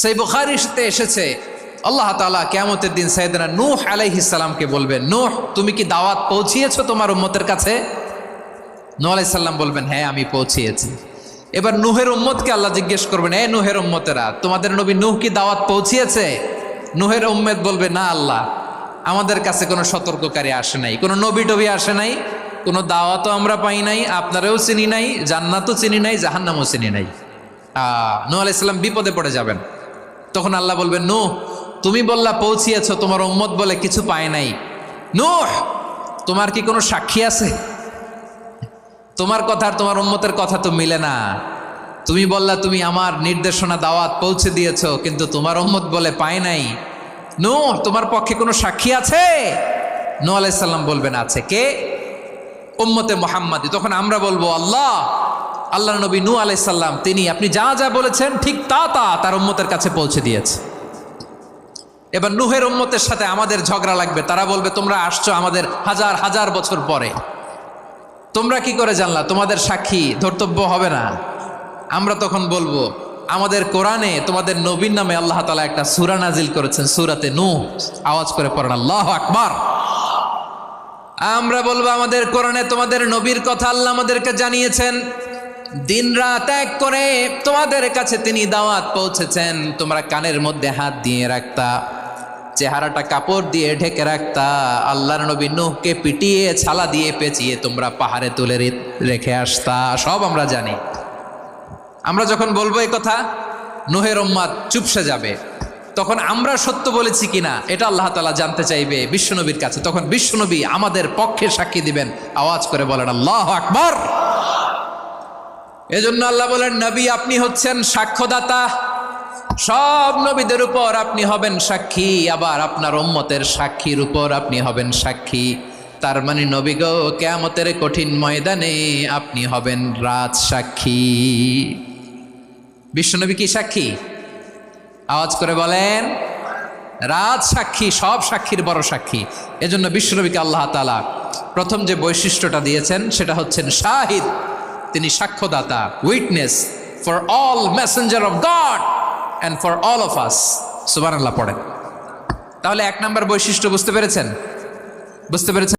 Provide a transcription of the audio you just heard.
সেই বুখারীতে এসেছে আল্লাহ তাআলা কিয়ামতের দিন সাইয়েদনা নূহ আলাইহিস সালামকে বলবেন, নূহ তুমি কি দাওয়াত পৌঁছিয়েছো তোমার উম্মতের কাছে? নূহ আলাইহিস সালাম বলবেন, হ্যাঁ আমি পৌঁছিয়েছি। এবার নূহের উম্মতকে আল্লাহ জিজ্ঞেস করবেন, এ নূহের উম্মতেরা, তোমাদের নবী নূহ কি দাওয়াত পৌঁছিয়েছে? নূহের উম্মত বলবে, না আল্লাহ, আমাদের কাছে কোনো সতর্ককারী আসে নাই, কোনো নবী টবি আসে নাই, কোনো দাওয়াতও আমরা পাই নাই, আপনারাও চিনি নাই, জান্নাতও চিনি নাই, জাহান্নামও চিনি নাই। নূহ আলাইহিস সালাম বিপদে পড়ে যাবেন। তখন আল্লাহ বলবেন, নূহ তুমি বললা পৌঁছিয়েছো, তোমার উম্মত বলে কিছু পায় নাই। নূহ তোমার কি কোনো সাক্ষী আছে? তোমার কথা আর তোমার উম্মতের কথা তো মিলে না। তুমি বললা তুমি আমার নির্দেশনা দাওয়াত পৌঁছে দিয়েছো, কিন্তু তোমার উম্মত বলে পায় নাই। নূহ তোমার পক্ষে কোনো সাক্ষী আছে? নূহ আলাইহিস সালাম বলবেন, আছে। কে? উম্মতে মুহাম্মাদি। তখন আমরা বলবো, আল্লাহর নবী নূহ আলাইহিস সালাম তিনি আপনি যা যা বলেছেন ঠিক তা তার উম্মতের কাছে পৌঁছে দিয়েছে। এবার নূহের উম্মতের সাথে আমাদের ঝগড়া লাগবে। তারা বলবে, তোমরা আসছো আমাদের হাজার হাজার বছর পরে, তোমরা কি করে জানলা? তোমাদের সাক্ষী ধর্তব্য হবে না? আমরা তখন বলবো, আমাদের কোরআনে তোমাদের নবীর নামে আল্লাহ তাআলা একটা সূরা নাজিল করেছেন, সূরাতে নূহ। আওয়াজ করে পড়েন আল্লাহু আকবার। আমরা বলবো, আমাদের কোরআনে তোমাদের নবীর কথা আল্লাহ আমাদেরকে জানিয়েছেন, দিন রাত এক করে তোমাদের কাছে তিনি দাওয়াত পৌঁছেছেন। তোমরা কানের মধ্যে হাত দিয়ে রাখতা, চেহারাটা কাপড় দিয়ে ঢেকে রাখতা, আল্লাহর নবী নূহকে পিটিয়ে ছালা দিয়ে পেঁচিয়ে তোমরা পাহাড়ে তুলে রেখে আসতা, সব আমরা জানি। আমরা যখন বলবো এই কথা, নূহের উম্মত চুপসে যাবে। তখন আমরা সত্য বলেছি কিনা এটা আল্লাহ তাআলা জানতে চাইবে বিশ্বনবীর কাছে। তখন বিশ্বনবী আমাদের পক্ষে সাক্ষী দিবেন। আওয়াজ করে বলেন আল্লাহু আকবার। এজন্য আল্লাহ বলেন, নবী আপনি হচ্ছেন সাক্ষ্যদাতা, সব নবীদের উপর আপনি হবেন সাক্ষী, আবার আপনার উম্মতের সাক্ষীর উপর আপনি হবেন সাক্ষী। তার মানে নবী গো, কিয়ামতের কঠিন ময়দানে আপনি হবেন রাজ সাক্ষী। বিশ্বনবী কি সাক্ষী? আওয়াজ করে বলেন, রাজ সাক্ষী, সব সাক্ষীর বড় সাক্ষী। এজন্য বিশ্বনবীকে আল্লাহ তাআলা প্রথম যে বৈশিষ্ট্যটা দিয়েছেন সেটা হচ্ছেন শাহিদ। তিনি সাক্ষ্যদাতা, witness for all messenger of God and for all of us. সুবহানাল্লাহ পড়েন। তাহলে এক নাম্বার বৈশিষ্ট্য বুঝতে পেরেছেন?